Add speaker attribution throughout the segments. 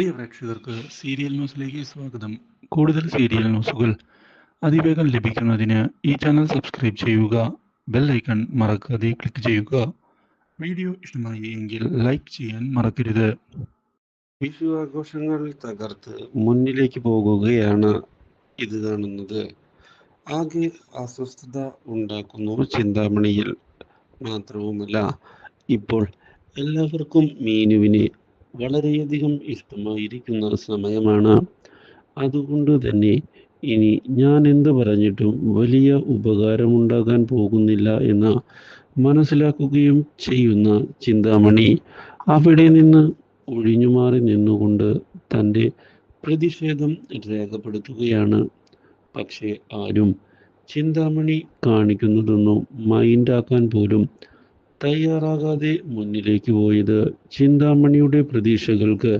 Speaker 1: പ്രിയ പ്രേക്ഷകർക്ക് സീരിയൽ ന്യൂസിലേക്ക് സ്വാഗതം. കൂടുതൽ സീരിയൽ ന്യൂസുകൾ അതിവേഗം ലഭിക്കുന്നതിന് ഈ ചാനൽ സബ്സ്ക്രൈബ് ചെയ്യുക. ബെൽ ഐക്കൺ മറക്കാതെ ക്ലിക്ക് ചെയ്യുക. വീഡിയോ ഇഷ്ടമായി എങ്കിൽ ലൈക്ക് ചെയ്യാൻ മറക്കരുത്.
Speaker 2: വിഷു ആഘോഷങ്ങൾ തകർത്ത് മുന്നിലേക്ക് പോകുകയാണ് ഇത് കാണുന്നത്. ആകെ അസ്വസ്ഥത ഉണ്ടാക്കുന്നു ചിന്താമണിയിൽ. മാത്രവുമല്ല, ഇപ്പോൾ എല്ലാവർക്കും മീനുവിനെ വളരെയധികം ഇഷ്ടമായിരിക്കുന്ന സമയമാണ്. അതുകൊണ്ട് തന്നെ ഇനി ഞാൻ എന്ത് പറഞ്ഞിട്ടും വലിയ ഉപകാരമുണ്ടാകാൻ പോകുന്നില്ല എന്ന് മനസ്സിലാക്കുകയും ചെയ്യുന്ന ചിന്താമണി അവിടെ നിന്ന് ഒഴിഞ്ഞുമാറി നിന്നുകൊണ്ട് തൻ്റെ പ്രതിഷേധം രേഖപ്പെടുത്തുകയാണ്. പക്ഷേ ആരും ചിന്താമണി കാണിക്കുന്നതൊന്നും മൈൻഡാക്കാൻ പോലും തയ്യാറാകാതെ മുന്നിലേക്ക് പോയത് ചിന്താമണിയുടെ പ്രതീക്ഷകൾക്ക്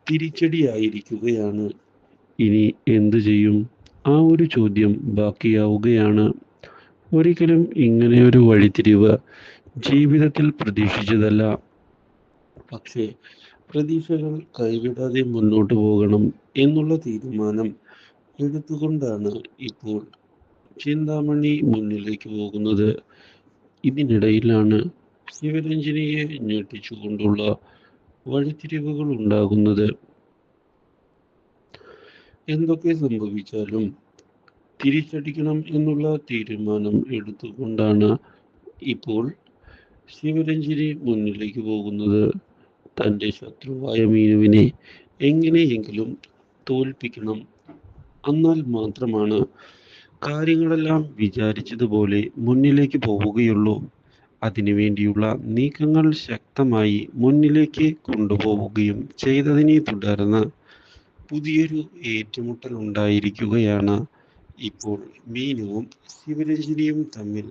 Speaker 2: തിരിച്ചടിയായിരിക്കുകയാണ്. ഇനി എന്തു ചെയ്യും? ആ ഒരു ചോദ്യം ബാക്കിയാവുകയാണ്. ഒരിക്കലും ഇങ്ങനെയൊരു വഴിത്തിരിവ് ജീവിതത്തിൽ പ്രതീക്ഷിച്ചതല്ല. പക്ഷേ പ്രതീക്ഷകൾ കൈവിടാതെ മുന്നോട്ട് പോകണം എന്നുള്ള തീരുമാനം എടുത്തുകൊണ്ടാണ് ഇപ്പോൾ ചിന്താമണി മുന്നിലേക്ക് പോകുന്നത്. ഇതിനിടയിലാണ് ശിവരഞ്ജിനിയെ ഞെട്ടിച്ചുകൊണ്ടുള്ള വഴിത്തിരിവുകൾ ഉണ്ടാകുന്നത്. എന്തൊക്കെ സംഭവിച്ചാലും തിരിച്ചടിക്കണം എന്നുള്ള തീരുമാനം എടുത്തുകൊണ്ടാണ് ഇപ്പോൾ ശിവരഞ്ജിനി മുന്നിലേക്ക് പോകുന്നത്. തൻ്റെ ശത്രുവായ മീനുവിനെ എങ്ങനെയെങ്കിലും തോൽപ്പിക്കണം. എന്നാൽ മാത്രമാണ് കാര്യങ്ങളെല്ലാം വിചാരിച്ചതുപോലെ മുന്നിലേക്ക് പോവുകയുള്ളൂ. അതിനുവേണ്ടിയുള്ള നീക്കങ്ങൾ ശക്തമായി മുന്നിലേക്ക് കൊണ്ടുപോവുകയും ചെയ്തതിനെ തുടർന്ന് പുതിയൊരു ഏറ്റുമുട്ടൽ ഉണ്ടായിരിക്കുകയാണ് ഇപ്പോൾ മീനുവും ശിവരഞ്ജിനിയും തമ്മിൽ.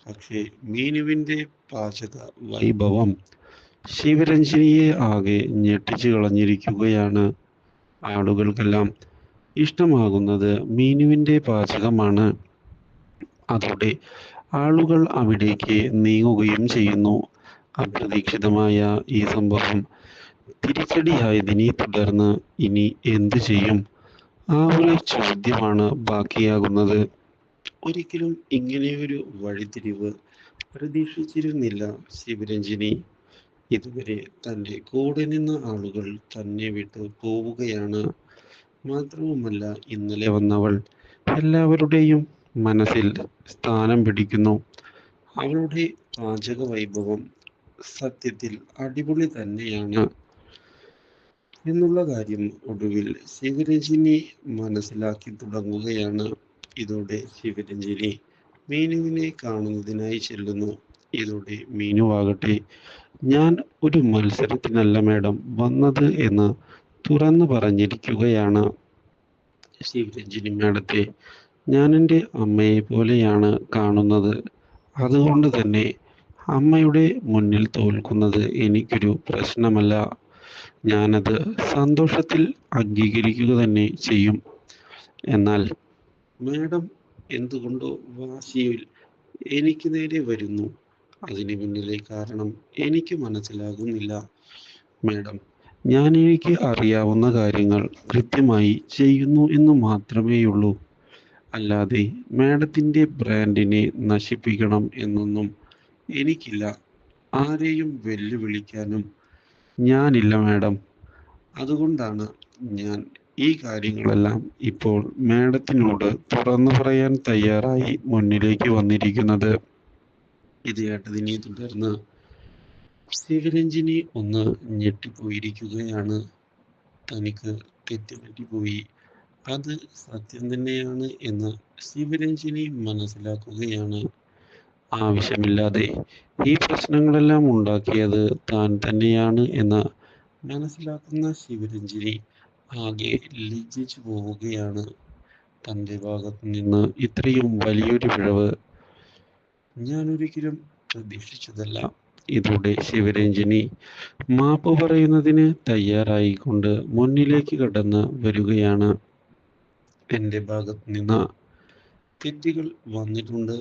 Speaker 2: പക്ഷേ മീനുവിൻ്റെ പാചക വൈഭവം ശിവരഞ്ജിനിയെ ആകെ ഞെട്ടിച്ചു കളഞ്ഞിരിക്കുകയാണ്. ആളുകൾക്കെല്ലാം ഇഷ്ടമാകുന്നത് മീനുവിൻ്റെ പാചകമാണ്. അതോടെ ആളുകൾ അവിടേക്ക് നീങ്ങുകയും ചെയ്യുന്നു. അപ്രതീക്ഷിതമായ ഈ സംഭവം തിരിച്ചടിയായതിനെ തുടർന്ന് ഇനി എന്തു ചെയ്യും? ആ ഒരു ചോദ്യമാണ് ബാക്കിയാകുന്നത്. ഒരിക്കലും ഇങ്ങനെയൊരു വഴിത്തിരിവ് പ്രതീക്ഷിച്ചിരുന്നില്ല ശിവരഞ്ജിനി. ഇതുവരെ തൻ്റെ കൂടെ നിന്ന ആളുകൾ തന്നെ വിട്ട് പോവുകയാണ്. മാത്രവുമല്ല, ഇന്നലെ വന്നവൾ എല്ലാവരുടെയും മനസ്സിൽ സ്ഥാനം പിടിക്കുന്നു. അവളുടെ പാചക വൈഭവം സത്യത്തിൽ അടിപൊളി തന്നെയാണ് എന്നുള്ള കാര്യം ഒടുവിൽ ശിവരഞ്ജിനി മനസ്സിലാക്കി തുടങ്ങുകയാണ്. ഇതോടെ ശിവരഞ്ജിനി മീനുവിനെ കാണുന്നതിനായി ചെല്ലുന്നു. ഇതോടെ മീനുവാകട്ടെ, ഞാൻ ഒരു മത്സരത്തിനല്ല മാഡം വന്നത് എന്ന് തുറന്നു പറഞ്ഞിരിക്കുകയാണ്. ശിവരഞ്ജിനി മാഡത്തെ ഞാൻ എൻ്റെ അമ്മയെ പോലെയാണ് കാണുന്നത്. അതുകൊണ്ട് തന്നെ അമ്മയുടെ മുന്നിൽ തോൽക്കുന്നത് എനിക്കൊരു പ്രശ്നമല്ല. ഞാനത് സന്തോഷത്തിൽ അംഗീകരിക്കുക തന്നെ ചെയ്യും. എന്നാൽ മാഡം എന്തുകൊണ്ടോ വാശിയിൽ എനിക്ക് നേരെ വരുന്നു. അതിന് പിന്നിലെ കാരണം എനിക്ക് മനസ്സിലാകുന്നില്ല. മാഡം, ഞാൻ എനിക്ക് അറിയാവുന്ന കാര്യങ്ങൾ കൃത്യമായി ചെയ്യുന്നു എന്ന് മാത്രമേയുള്ളൂ. അല്ലാതെ മാഡത്തിൻ്റെ ബ്രാൻഡിനെ നശിപ്പിക്കണം എന്നൊന്നും എനിക്കില്ല. ആരെയും വെല്ലുവിളിക്കാനും ഞാനില്ല മാഡം. അതുകൊണ്ടാണ് ഞാൻ ഈ കാര്യങ്ങളെല്ലാം ഇപ്പോൾ മാഡത്തിനോട് തുറന്നു പറയാൻ തയ്യാറായി മുന്നിലേക്ക് വന്നിരിക്കുന്നത്. ഇത് കേട്ടതിനെ തുടർന്ന് ശിവരഞ്ജിനി ഒന്ന് ഞെട്ടിപ്പോയിരിക്കുകയാണ്. തനിക്ക് തെറ്റുപറ്റിപ്പോയി, അത് സത്യം തന്നെയാണ് എന്ന് ശിവരഞ്ജിനി മനസ്സിലാക്കുകയാണ്. ആവശ്യമില്ലാതെ ഈ പ്രശ്നങ്ങളെല്ലാം ഉണ്ടാക്കിയത് താൻ തന്നെയാണ് എന്ന് മനസ്സിലാക്കുന്ന ശിവരഞ്ജിനി ആകെ ലജ്ജിച്ചു പോവുകയാണ്. തൻ്റെ ഭാഗത്തു നിന്ന് ഇത്രയും വലിയൊരു പിഴവ് ഞാൻ ഒരിക്കലും പ്രതീക്ഷിച്ചതല്ല. ഇതോടെ ശിവരഞ്ജിനി മാപ്പ് പറയുന്നതിന് തയ്യാറായിക്കൊണ്ട് മുന്നിലേക്ക് കടന്ന് വരികയാണ്. എൻ്റെ ഭാഗത്ത് നിന്ന് തെറ്റുകൾ വന്നിട്ടുണ്ട്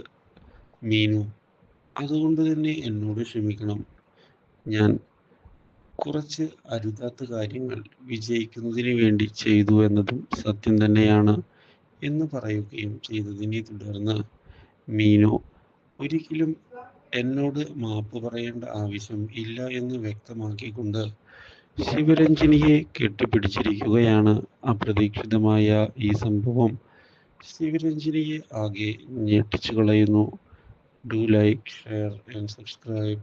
Speaker 2: മീനു, അതുകൊണ്ട് തന്നെ എന്നോട് ക്ഷമിക്കണം. ഞാൻ കുറച്ച് അരുതാത്ത കാര്യങ്ങൾ വിജയിക്കുന്നതിന് വേണ്ടി ചെയ്തു എന്നതും സത്യം തന്നെയാണ് എന്ന് പറയുകയും ചെയ്തതിനെ തുടർന്ന് മീനു ഒരിക്കലും എന്നോട് മാപ്പ് പറയേണ്ട ആവശ്യം ഇല്ല എന്ന് വ്യക്തമാക്കിക്കൊണ്ട് ശിവരഞ്ജിനിയെ കെട്ടിപ്പിടിച്ചിരിക്കുകയാണ്. അപ്രതീക്ഷിതമായ ഈ സംഭവം ശിവരഞ്ജിനിയെ ആകെ ഞെട്ടിച്ചു കളയുന്നു. Do like, share and subscribe.